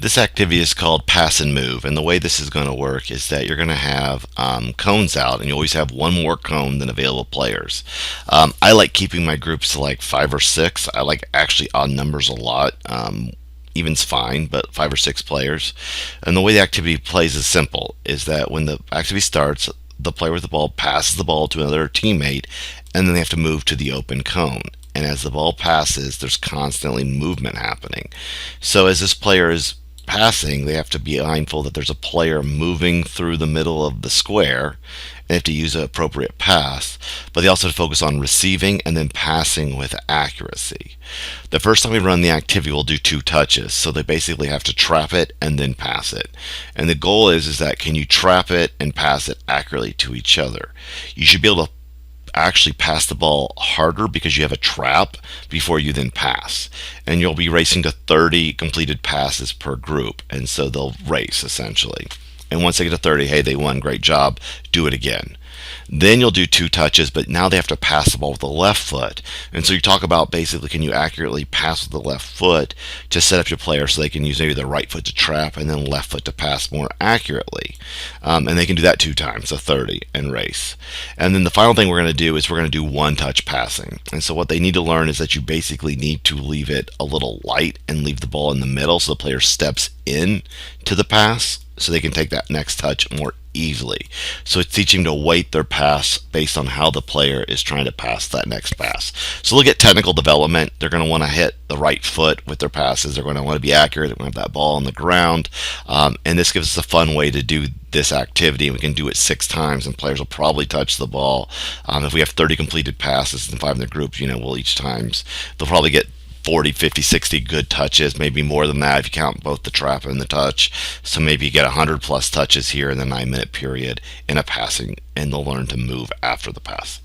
This activity is called pass and move, and the way this is going to work is that you're going to have cones out, and you always have one more cone than available players. I like keeping my groups to like 5 or 6. I like actually odd numbers a lot. Even's fine, but 5 or 6 players. And the way the activity plays is simple: is that when the activity starts, the player with the ball passes the ball to another teammate, and then they have to move to the open cone. And as the ball passes, there's constantly movement happening. So as this player is passing, they have to be mindful that there's a player moving through the middle of the square. They have to use an appropriate pass, but they also have to focus on receiving and then passing with accuracy. The first time we run the activity, we'll do 2 touches. So they basically have to trap it and then pass it. And the goal is that can you trap it and pass it accurately to each other? You should be able to actually pass the ball harder because you have a trap before you then pass. And you'll be racing to 30 completed passes per group. And so they'll race essentially. And once they get to 30, hey, they won, great job, do it again. Then you'll do 2 touches, but now they have to pass the ball with the left foot. And so you talk about basically can you accurately pass with the left foot to set up your player so they can use maybe the right foot to trap and then left foot to pass more accurately. And they can do that 2 times, so 30, and race. And then the final thing we're going to do is we're going to do 1 touch passing. And so what they need to learn is that you basically need to leave it a little light and leave the ball in the middle so the player steps in to the pass so they can take that next touch more easily. So it's teaching them to weight their pass based on how the player is trying to pass that next pass. So look at technical development. They're going to want to hit the right foot with their passes. They're going to want to be accurate. They're going to have that ball on the ground. And this gives us a fun way to do this activity. And we can do it 6 times, and players will probably touch the ball. If we have 30 completed passes and 5 in the group, we'll each times, they'll probably get 40, 50, 60 good touches, maybe more than that if you count both the trap and the touch. So maybe you get 100 plus touches here in the 9-minute period in a passing, and they'll learn to move after the pass.